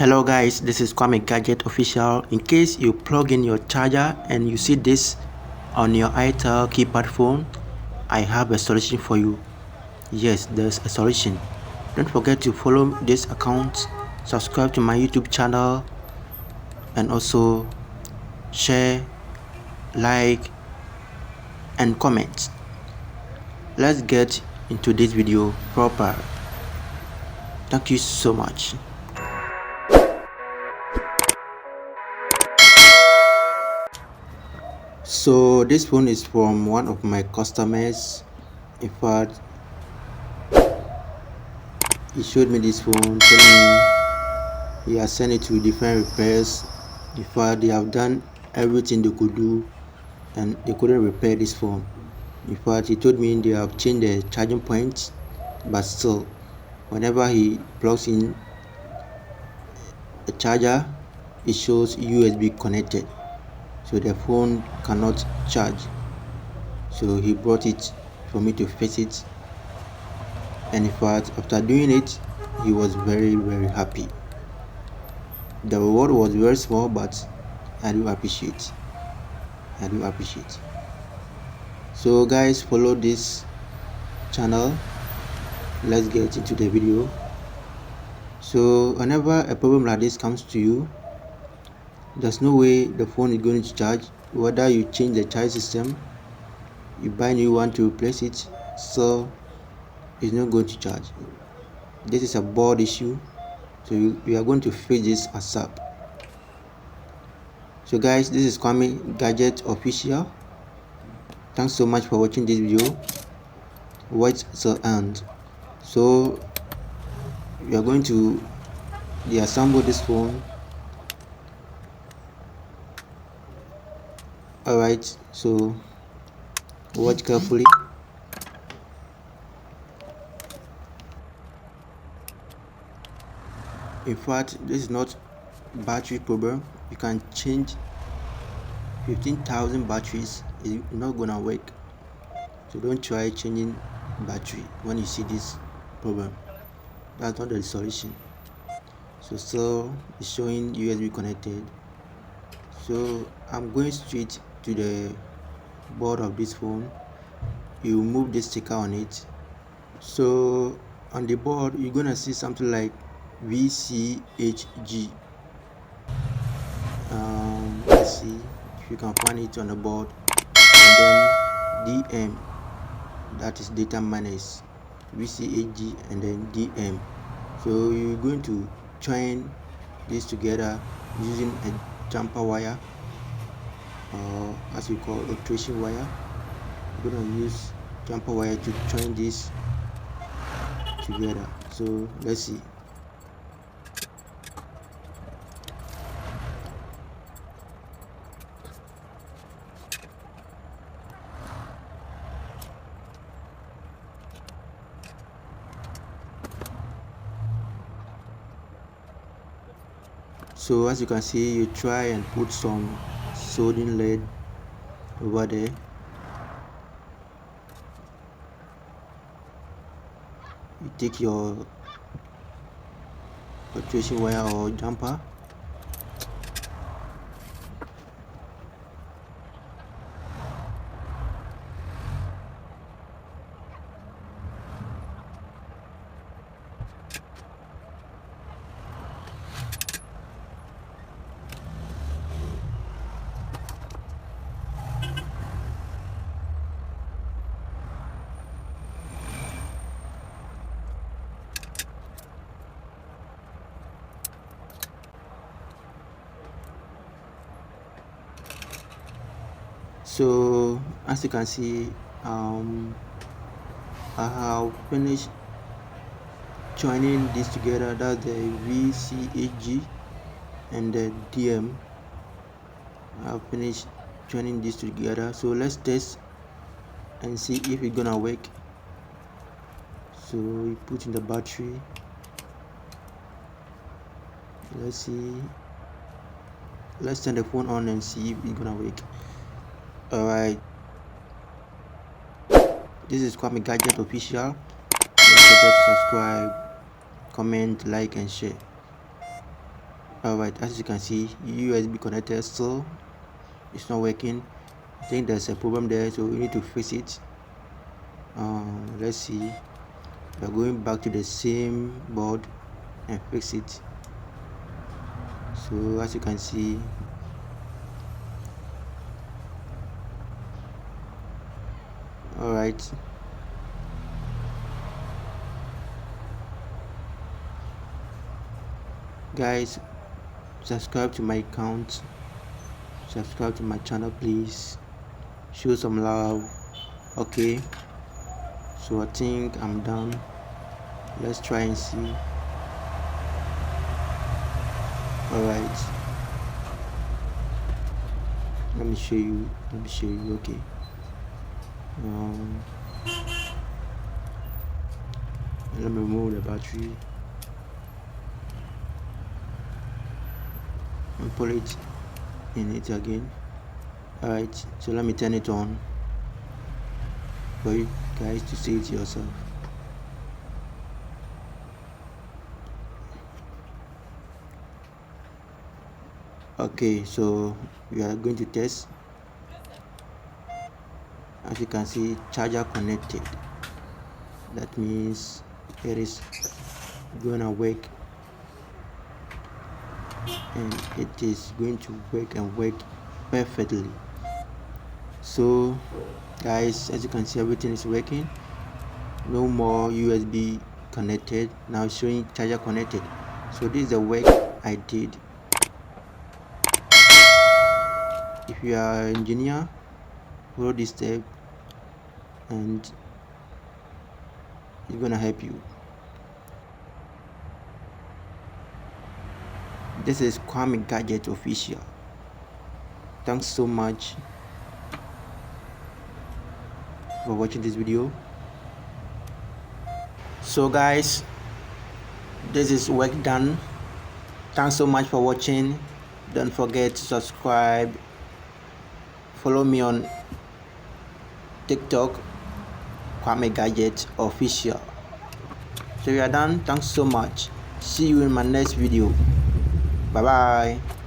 Hello guys, this is Kwame Gadget Official. In case you plug in your charger and you see this on your Itel Keypad phone, I have a solution for you. Yes, there's a solution. Don't forget to follow this account, subscribe to my YouTube channel, and also share, like, and comment. Let's get into this video proper. Thank you so much. So this phone is from one of my customers. In fact, he showed me this phone, telling me he has sent it to different repairs. In fact, they have done everything they could do and they couldn't repair this phone. In fact, he told me they have changed the charging point, but still, whenever he plugs in a charger, it shows USB connected, so the phone cannot charge. So he brought it for me to fix it, and in fact, after doing it, he was very happy. The reward was very small, but I do appreciate. So guys, follow this channel. Let's get into the video. So whenever a problem like this comes to you, there's no way the phone is going to charge. Whether you change the charge system, you buy a new one to replace it, so it's not going to charge. This is a board issue, so we are going to fix this ASAP. So guys, this is Kwame Gadget Official. Thanks so much for watching this video. Watch till end. So we are going to deassemble this phone. Alright, so watch carefully. In fact, this is not battery problem. You can change 15,000 batteries, it's not gonna work. So don't try changing battery when you see this problem. That's not the solution. So still it's showing USB connected. So I'm going straight to the board of this phone. You remove the sticker on it. So on the board you're gonna see something like VCHG. Let's see if you can find it on the board, and then DM, that is data minus, VCHG, and then DM. So you're going to join this together using a jumper wire, or as we call a tracing wire. We're going to use jumper wire to join this together. So let's see. So as you can see, you try and put some soldering lead over there. You take your tracing wire or jumper, so as you can see, I have finished joining this together. That's the VCHG and the DM. I have finished joining this together. So let's test and see if it's gonna work. So we put in the battery. Let's see. Let's turn the phone on and see if it's gonna work. Alright, this is Kwame Gadget Official. Don't forget to subscribe, comment, like, and share. Alright, as you can see, USB connector still it's not working. I think there's a problem there, so we need to fix it. Let's see. We're going back to the same board and fix it. So as you can see, alright, guys, subscribe to my account, subscribe to my channel, please show some love. Okay, so I think I'm done. Let's try and see. Alright, let me show you. Okay, let me remove the battery and put it in it again. Alright, so let me turn it on for you guys to see it yourself. Okay, so we are going to test. As you can see, charger connected. That means it is gonna work, and it is going to work and work perfectly. So guys, as you can see, everything is working. No more USB connected, now showing charger connected. So this is the work I did. If you are an engineer, follow this step and it's gonna help you. This is Kwame Gadget Official. Thanks so much for watching this video. So guys, this is work done. Thanks so much for watching. Don't forget to subscribe. Follow me on TikTok, Kwame Gadget Official. So we are done. Thanks so much. See you in my next video. Bye bye.